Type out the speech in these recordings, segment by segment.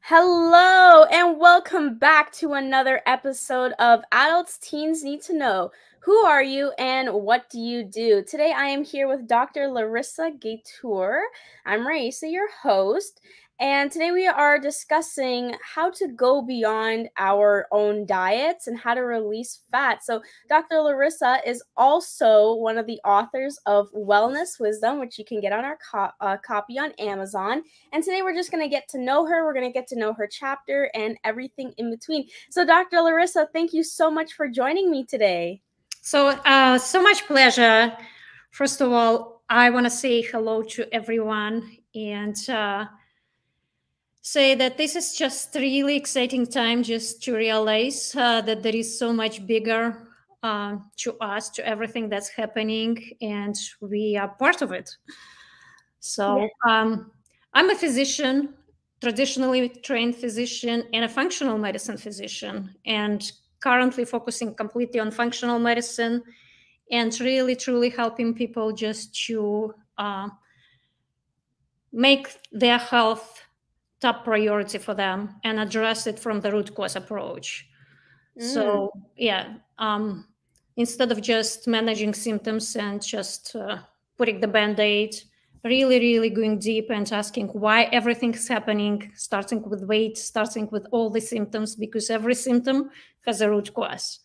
Hello, and welcome back to another episode of Adults Teens Need to Know. Who are you and what do you do? Today I am here with Dr. Larisa Gaitour. I'm Raisa, your host, and today we are discussing how to go beyond our own diets and how to release fat. So, Dr. Larissa is also one of the authors of Wellness Wisdom, which you can get on our copy on Amazon. And today we're just going to get to know her. We're going to get to know her chapter and everything in between. So, Dr. Larissa, thank you so much for joining me today. So much pleasure. First of all, I want to say hello to everyone and say that this is just really exciting time just to realize that there is so much bigger to us, to everything that's happening, and we are part of it. So I'm a physician, traditionally trained physician, and a functional medicine physician, and currently focusing completely on functional medicine and really, truly helping people just to make their health top priority for them and address it from the root cause approach. So, instead of just managing symptoms and just putting the Band-Aid, really, really going deep and asking why everything's happening, starting with weight, starting with all the symptoms, because every symptom has a root cause.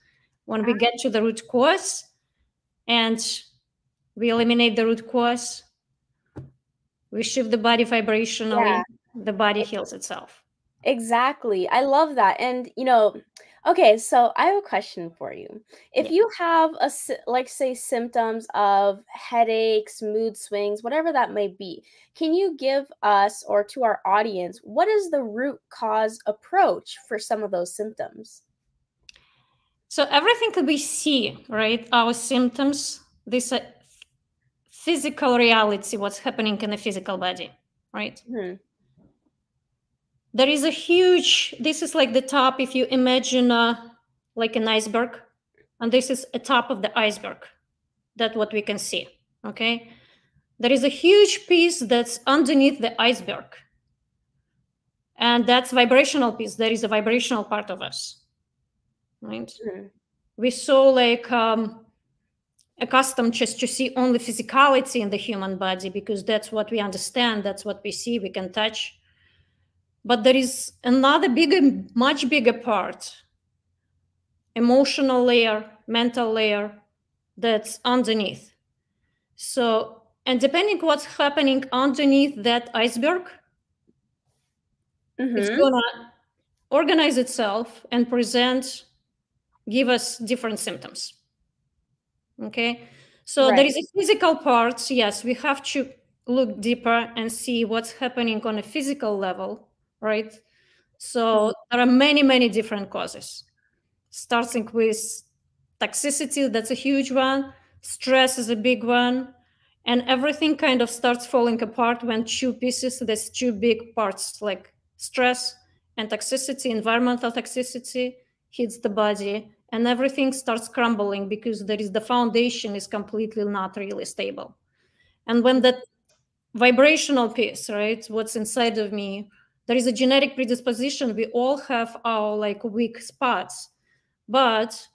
When we get to the root cause and we eliminate the root cause, we shift the body vibrationally, the body heals itself. Exactly. I love that. And, okay, so I have a question for you. If you have say symptoms of headaches, mood swings, whatever that may be, can you give us or to our audience, what is the root cause approach for some of those symptoms? So everything that we see, right? Our symptoms, this physical reality, what's happening in the physical body, right? There is a huge, this is like the top, if you imagine like an iceberg, and this is a top of the iceberg. That's what we can see, okay? There is a huge piece that's underneath the iceberg. And that's vibrational piece. There is a vibrational part of us, right? We so like accustomed just to see only physicality in the human body because that's what we understand, that's what we see, we can touch. But there is another bigger, much bigger part, emotional layer, mental layer, that's underneath. So, and depending what's happening underneath that iceberg, it's gonna organize itself and give us different symptoms. Okay, so there is a physical part. Yes, we have to look deeper and see what's happening on a physical level, right? So there are many, many different causes, starting with toxicity, that's a huge one. Stress is a big one. And everything kind of starts falling apart when there's two big parts, like stress and toxicity, environmental toxicity hits the body, and everything starts crumbling because the foundation is completely not really stable. And when that vibrational piece, right, what's inside of me, there is a genetic predisposition. We all have our like weak spots, but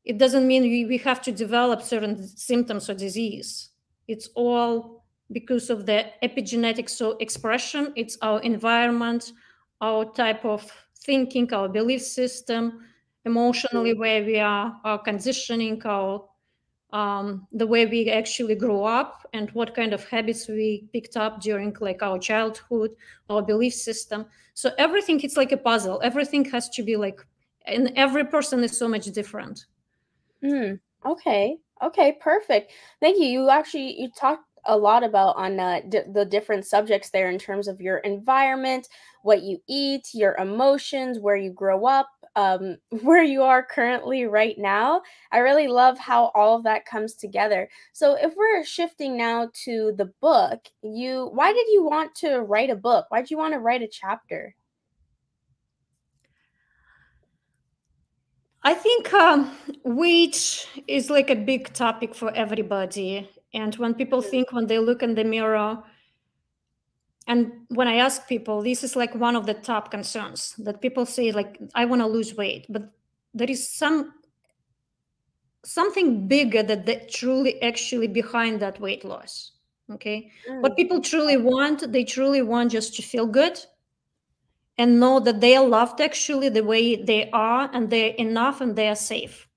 it doesn't mean we have to develop certain symptoms or disease. It's all because of the epigenetics, so expression, it's our environment, our type of thinking, our belief system, emotionally where we are, our conditioning, the way we actually grow up and what kind of habits we picked up during like our childhood, our belief system. So everything, it's like a puzzle. Everything has to be like, and every person is so much different. Okay, perfect. Thank you. You talked a lot about on the different subjects there in terms of your environment, what you eat, your emotions, where you grow up, where you are currently right now. I really love how all of that comes together. So if we're shifting now to the book, why did you want to write a book? Why did you want to write a chapter? I think weight is like a big topic for everybody. And when people think, when they look in the mirror, and when I ask people, this is like one of the top concerns that people say, like, I want to lose weight, but there is something bigger that truly actually behind that weight loss. Okay. What Mm. people truly want, they truly want just to feel good and know that they are loved actually the way they are, and they're enough and they are safe.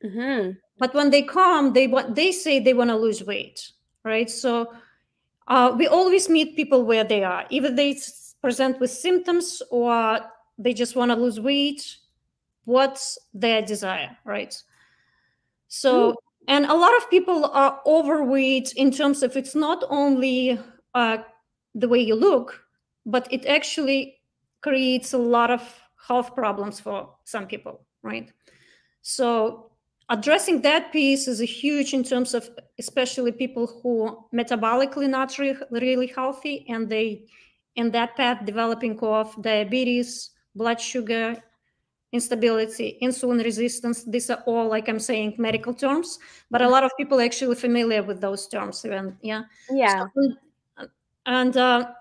Mm-hmm. But when they come, they say they want to lose weight, right? So we always meet people where they are. Either they present with symptoms or they just want to lose weight. What's their desire, right? Mm. So, and a lot of people are overweight in terms of it's not only uh, the way you look, but it actually creates a lot of health problems for some people, right? So addressing that piece is a huge in terms of especially people who metabolically not really healthy, and they in that path developing of diabetes, blood sugar instability, insulin resistance. These are all, like I'm saying, medical terms, but a lot of people are actually familiar with those terms. And yeah, Yeah. so, and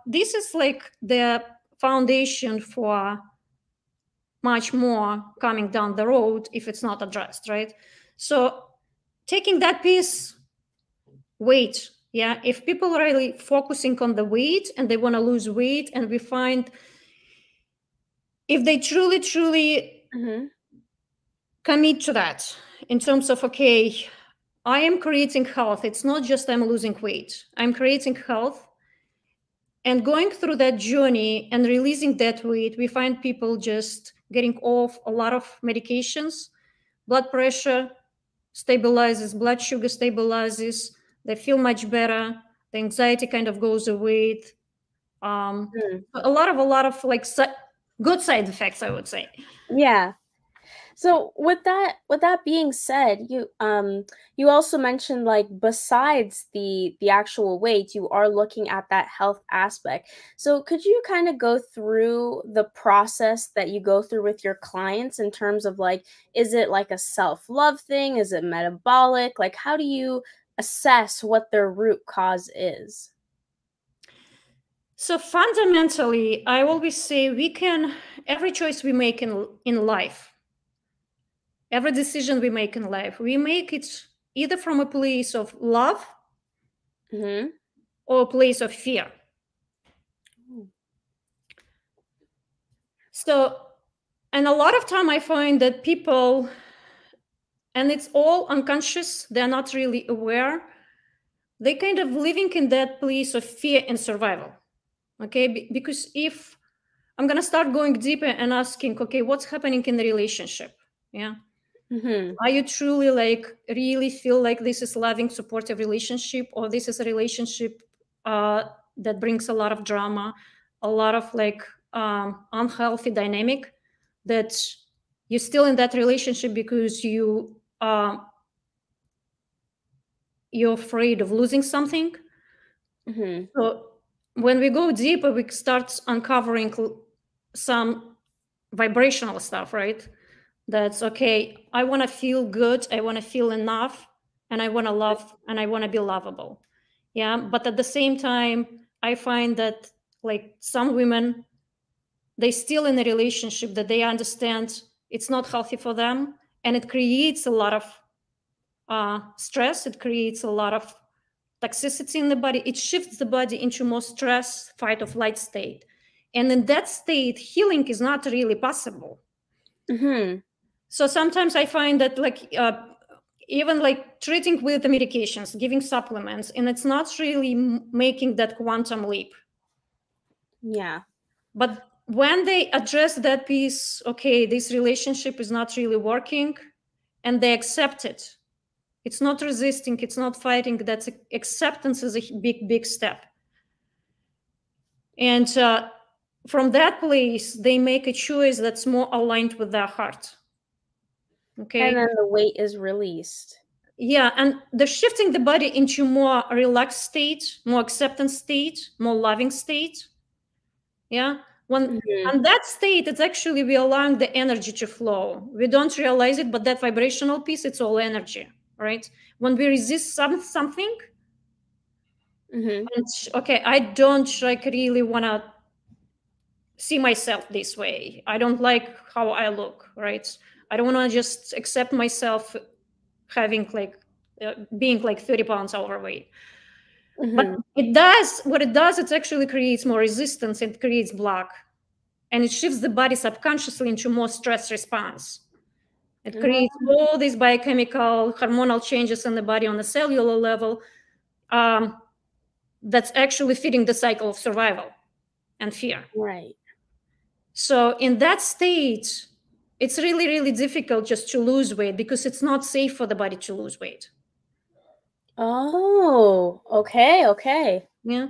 this is like the foundation for much more coming down the road if it's not addressed, right? So taking that piece, weight, yeah, if people are really focusing on the weight and they want to lose weight, and we find if they truly Mm-hmm. commit to that in terms of, okay, I am creating health, it's not just I'm losing weight, I'm creating health, and going through that journey and releasing that weight, we find people just getting off a lot of medications. Blood pressure stabilizes, blood sugar stabilizes, they feel much better, the anxiety kind of goes away. Mm. A lot of like good side effects, I would say. Yeah. So with that being said, you also mentioned like besides the actual weight, you are looking at that health aspect. So could you kind of go through the process that you go through with your clients in terms of like, is it like a self-love thing? Is it metabolic? Like how do you assess what their root cause is? So fundamentally, I always say every choice we make in life, every decision we make in life, we make it either from a place of love Mm-hmm. or a place of fear. So, and a lot of time I find that people, and it's all unconscious, they're not really aware, they kind of living in that place of fear and survival. Okay, because if I'm gonna start going deeper and asking, okay, what's happening in the relationship? Yeah. Mm-hmm. Are you truly like really feel like this is loving, supportive relationship, or this is a relationship that brings a lot of drama, a lot of like unhealthy dynamic, that you're still in that relationship because you're afraid of losing something. Mm-hmm. So when we go deeper, we start uncovering some vibrational stuff, right? That's okay. I want to feel good. I want to feel enough, and I want to love, and I want to be lovable. Yeah. But at the same time, I find that like some women, they still in a relationship that they understand it's not healthy for them, and it creates a lot of stress. It creates a lot of toxicity in the body. It shifts the body into more stress, fight or flight state. And in that state, healing is not really possible. Mm-hmm. So sometimes I find that like even like treating with the medications, giving supplements, and it's not really making that quantum leap. Yeah. But when they address that piece, okay, this relationship is not really working, and they accept it. It's not resisting, it's not fighting. That's acceptance is a big step. And from that place, they make a choice that's more aligned with their heart. And Okay. then the weight is released. Yeah, and they're shifting the body into more relaxed state, more acceptance state, more loving state. Yeah. When Mm-hmm. on that state, it's actually we allowing the energy to flow. We don't realize it, but that vibrational piece, it's all energy, right? When we resist something, Mm-hmm. And okay, I don't like really want to see myself this way. I don't like how I look, right? I don't want to just accept myself having like being like 30 pounds overweight. But Mm-hmm. it does what it does, it actually creates more resistance, it creates block, and it shifts the body subconsciously into more stress response. It creates all these biochemical hormonal changes in the body on the cellular level, that's actually feeding the cycle of survival and fear. Right. So in that state, it's really, really difficult just to lose weight because it's not safe for the body to lose weight. Oh, okay, okay. Yeah.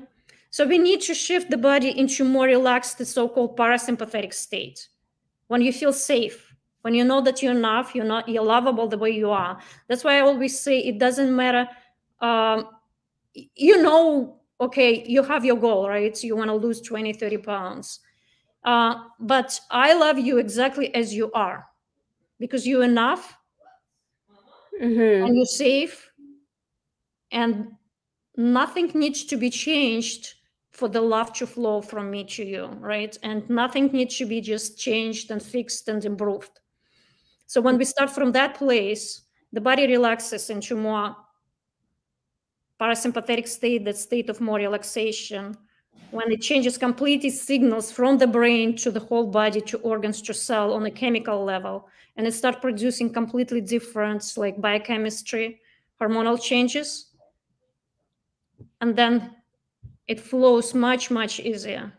So we need to shift the body into more relaxed, the so-called parasympathetic state. When you feel safe, when you know that you're enough, you're lovable the way you are. That's why I always say it doesn't matter. Um, okay, you have your goal, right? So you want to lose 20, 30 pounds. But I love you exactly as you are because you're enough Mm-hmm. and you're safe and nothing needs to be changed for the love to flow from me to you, right? And nothing needs to be just changed and fixed and improved. So when we start from that place, the body relaxes into more parasympathetic state, that state of more relaxation. When it changes completely signals from the brain to the whole body, to organs, to cell on a chemical level, and it starts producing completely different like biochemistry, hormonal changes, and then it flows much, much easier.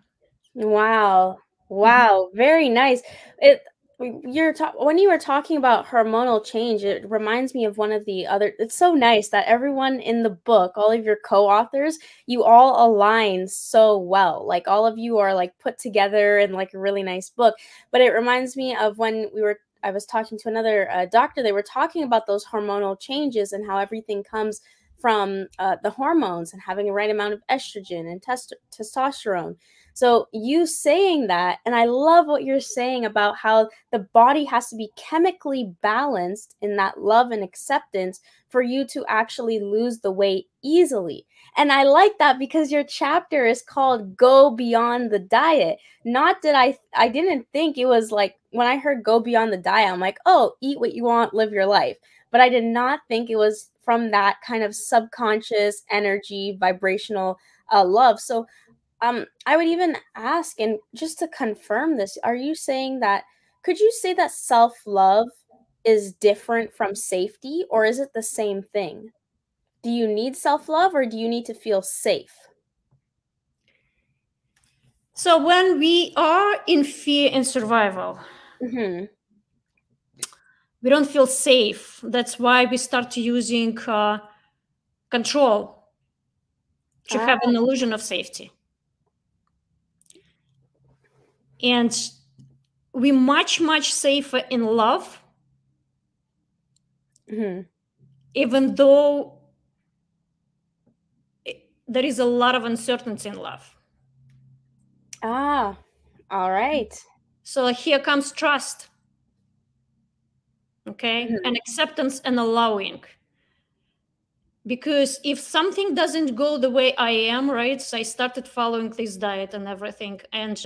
Wow. Mhm. Wow, very nice. It when you were talking about hormonal change, it reminds me of one of the other it's so nice that everyone in the book, all of your co-authors, you all align so well. Like all of you are like put together in like a really nice book. But it reminds me of when I was talking to another doctor. They were talking about those hormonal changes and how everything comes from the hormones and having the right amount of estrogen and testosterone. So you saying that, and I love what you're saying about how the body has to be chemically balanced in that love and acceptance for you to actually lose the weight easily. And I like that because your chapter is called Go Beyond the Diet. Not that I didn't think it was like when I heard go beyond the diet, I'm like, "Oh, eat what you want, live your life." But I did not think it was from that kind of subconscious energy, vibrational love. So I would even ask, and just to confirm this, are you saying that, could you say that self-love is different from safety, or is it the same thing? Do you need self-love or do you need to feel safe? So when we are in fear and survival, Mhm. we don't feel safe. That's why we start using control to Ah, have an illusion of safety. And we much, much safer in love, mhm. even though there is a lot of uncertainty in love. Ah, all right. So here comes trust, okay, Mhm. and acceptance and allowing. Because if something doesn't go the way I am, right? So I started following this diet and everything, and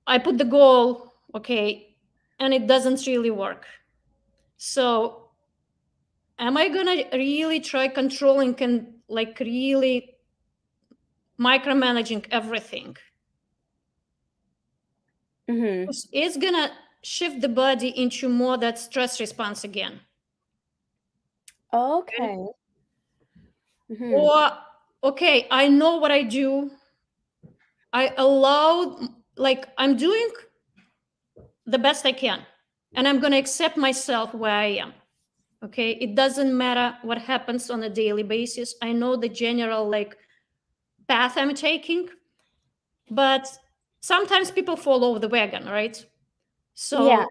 I put the goal, okay, and it doesn't really work. So am I gonna really try controlling and like really micromanaging everything? Mhm. It's gonna shift the body into more that stress response again. Okay? Okay. Mhm. Or okay, I know what I do. I allow, like I'm doing the best I can, and I'm gonna accept myself where I am. Okay, it doesn't matter what happens on a daily basis. I know the general like path I'm taking, but sometimes people fall over the wagon, right? Yeah. So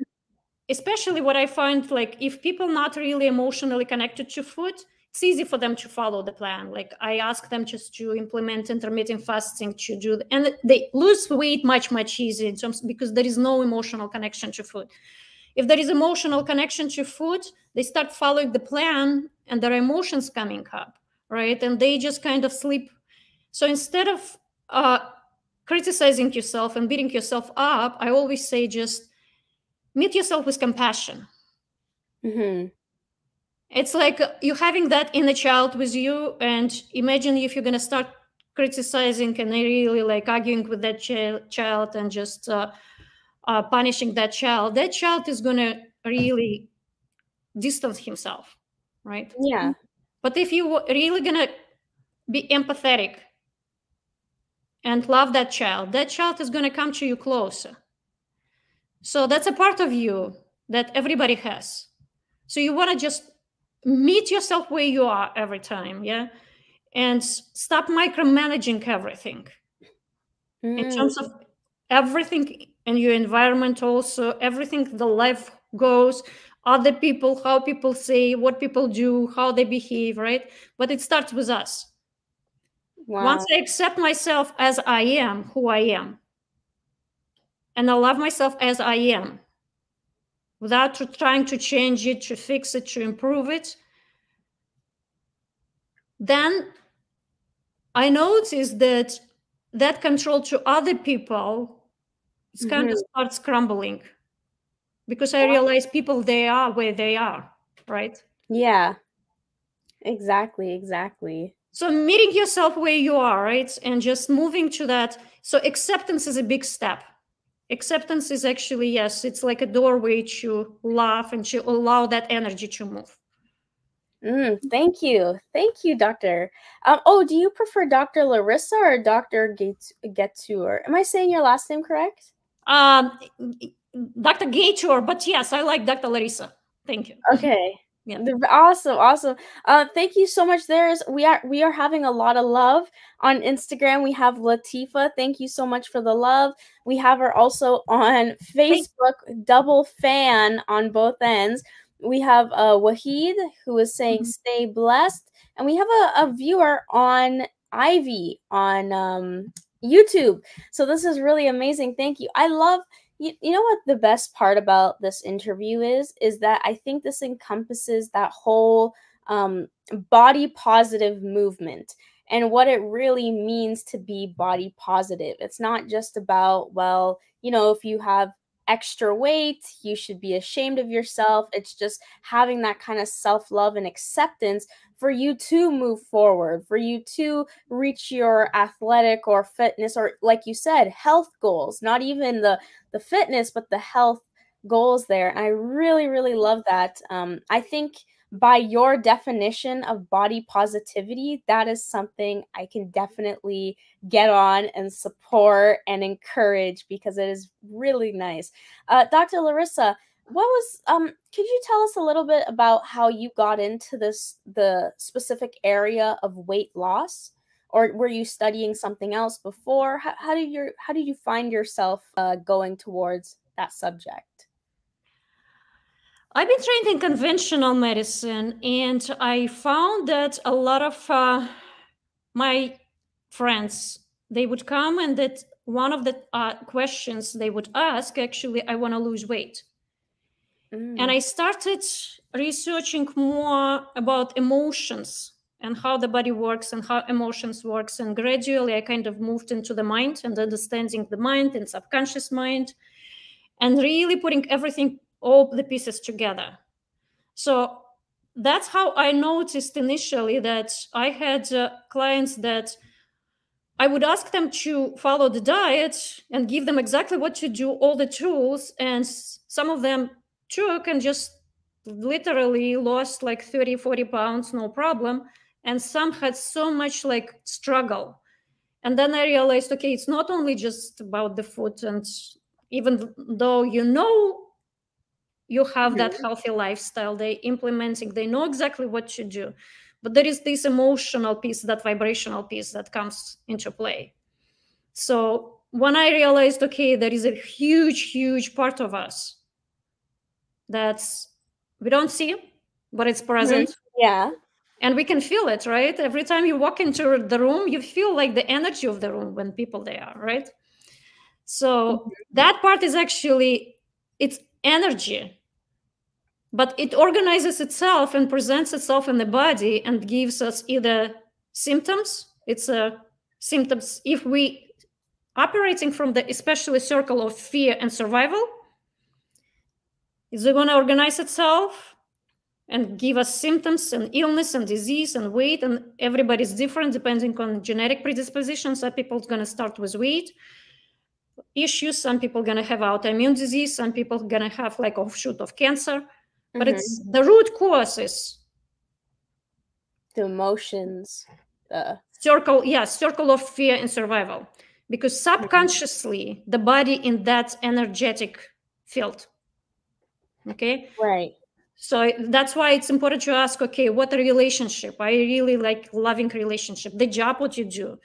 especially what I find, like if people not really emotionally connected to food, it's easy for them to follow the plan. Like I ask them just to implement intermittent fasting to do, and they lose weight much, much easier in terms because there is no emotional connection to food. If there is emotional connection to food, they start following the plan and their emotions coming up, right? And they just kind of sleep. So instead of criticizing yourself and beating yourself up, I always say just meet yourself with compassion. Mm-hmm. It's like you having that inner child with you, and imagine if you're going to start criticizing and really like arguing with that child and just punishing that child is going to really distance himself, right? Yeah. But if you really going to be empathetic and love that child is going to come to you closer. So that's a part of you that everybody has. So you want to just meet yourself where you are every time, yeah? And stop micromanaging everything in Mm, terms of everything in your environment, also everything the life goes, other people, how people say, what people do, how they behave, right? But it starts with us. Once wow. I accept myself as I am, who I am, and I love myself as I am, without trying to change it, to fix it, to improve it, then I notice that that control to other people, it's kind of Mm-hmm. starts crumbling, because I realize people, they are where they are, right? Yeah, exactly, exactly. So meeting yourself where you are, right? And just moving to that. So acceptance is a big step. Acceptance is actually, yes, it's like a doorway to love and to allow that energy to move. Thank you. Thank you, Doctor. Oh, do you prefer Dr. Larissa or Dr. Gaitour? Am I saying your last name correct? Um, Dr. Gaitour, but yes, I like Dr. Larisa. Thank you. Okay. Yeah. Awesome, awesome. Thank you so much. We are having a lot of love on Instagram. We have Latifa. Thank you so much for the love. We have her also on Thank Facebook, double fan on both ends. We have Wahid who is saying you. stay blessed, and we have a viewer on Ivy on YouTube. So this is really amazing. Thank you. I love you know what the best part about this interview is that I think this encompasses that whole body positive movement and what it really means to be body positive. It's not just about, well, if you have extra weight, you should be ashamed of yourself. It's just having that kind of self-love and acceptance for you to move forward, for you to reach your athletic or fitness or, like you said, health goals, not even the fitness, but the health goals there. And I really, really love that. I think by your definition of body positivity, that is something I can definitely get on and support and encourage because it is really nice. Dr. Larissa, what was could you tell us a little bit about how you got into the specific area of weight loss? Or were you studying something else before? How did you find yourself going towards that subject? I've been trained in conventional medicine, and I found that a lot of my friends, they would come, and that one of the questions they would ask, actually, I want to lose weight. And Mm. I started researching more about emotions and how the body works and how emotions works. And gradually I kind of moved into the mind and understanding the mind and subconscious mind, and really putting everything, all the pieces together. So that's how I noticed initially that I had clients that I would ask them to follow the diet and give them exactly what to do, all the tools. And some of them took and just literally lost like 30, 40 pounds, no problem. And some had so much like struggle. And then I realized, okay, it's not only just about the food. And even though you have that Mhm. healthy lifestyle, they implementing, they know exactly what to do, but there is this emotional piece, that vibrational piece that comes into play. So when I realized, okay, there is a huge part of us that's we don't see, but it's Mhm. present, Yeah. and we can feel it, right? Every time you walk into the room, you feel like the energy of the room when people they are, right? So Mhm. that part is actually, it's energy, but it organizes itself and presents itself in the body and gives us either symptoms. It's a symptoms. If we operating from the especially circle of fear and survival, is it going to organize itself and give us symptoms and illness and disease and weight, and everybody's different depending on genetic predispositions. Some people's going to start with weight issues, some people going to have autoimmune disease, some people going to have like offshoot of cancer, but it's the root cause is the emotions, circle of fear and survival, because subconsciously the body in that energetic field. Okay, right. so that's why it's important to ask, okay, what a relationship? Are you really like loving relationship? The job, what you do,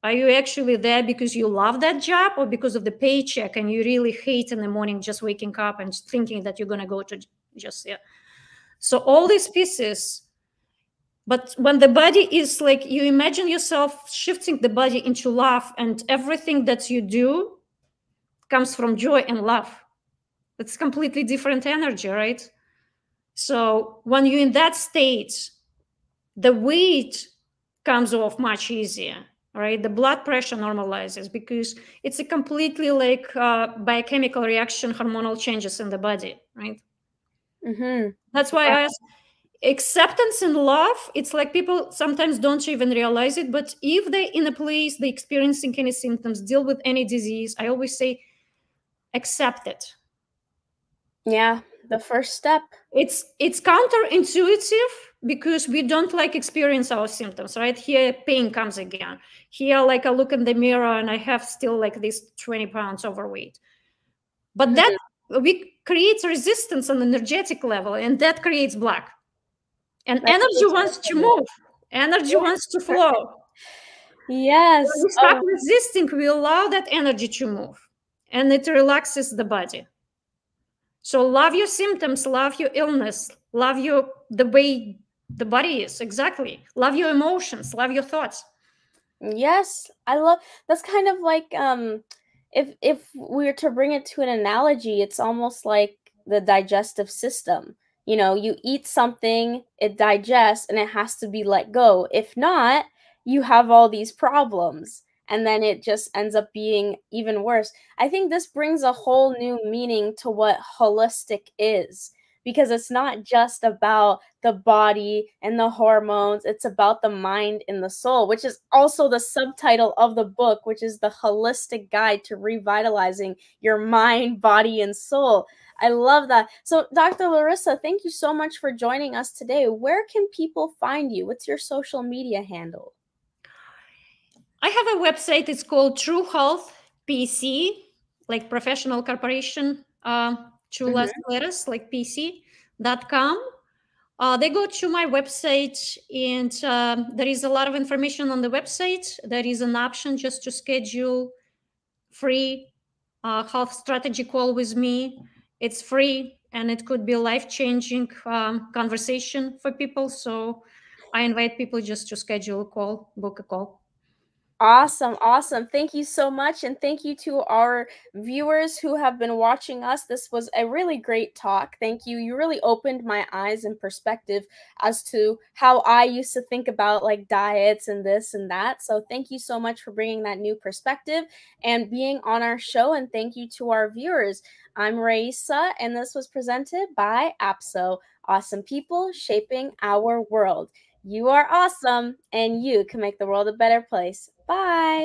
are you actually there because you love that job, or because of the paycheck and you really hate in the morning just waking up and thinking that you're going to go to just, yeah. So all these pieces, but when the body is like, you imagine yourself shifting the body into love, and everything that you do comes from joy and love. It's completely different energy, right? So when you're in that state, the weight comes off much easier, right? The blood pressure normalizes because it's a completely like biochemical reaction, hormonal changes in the body, right? That's why I ask, acceptance and love, it's like people sometimes don't even realize it, but if they're in a place, they're experiencing any symptoms, deal with any disease, I always say, accept it. Yeah, the first step. It's counterintuitive because we don't like experience our symptoms, right? Here pain comes again. Here, like I look in the mirror and I have still like this 20 pounds overweight. But that we create resistance on energetic level, and that creates block. And That energy wants to move. Energy wants to flow. Yes. When we stop resisting, we allow that energy to move, and it relaxes the body. So love your symptoms, love your illness, love the way the body is. Exactly. Love your emotions, love your thoughts. Yes, I love that's kind of like if we were to bring it to an analogy, it's almost like the digestive system. You know, you eat something, it digests and it has to be let go. If not, you have all these problems and then it just ends up being even worse. I think this brings a whole new meaning to what holistic is, because it's not just about the body and the hormones, it's about the mind and the soul, which is also the subtitle of the book, which is The Holistic Guide to Revitalizing Your Mind, Body, and Soul. I love that. So, Dr. Larisa, thank you so much for joining us today. Where can people find you? What's your social media handle? I have a website. It's called True Health PC, like professional corporation, two last letters, like PC.com. They go to my website, and there is a lot of information on the website. There is an option just to schedule free health strategy call with me. It's free, and it could be a life-changing conversation for people. So I invite people just to schedule a call, book a call. Awesome, awesome. Thank you so much. And thank you to our viewers who have been watching us. This was a really great talk. Thank you. You really opened my eyes and perspective as to how I used to think about like diets and this and that. So thank you so much for bringing that new perspective and being on our show. And thank you to our viewers. I'm Raisa, and this was presented by APSO, Awesome People Shaping Our World. You are awesome, and you can make the world a better place. Bye.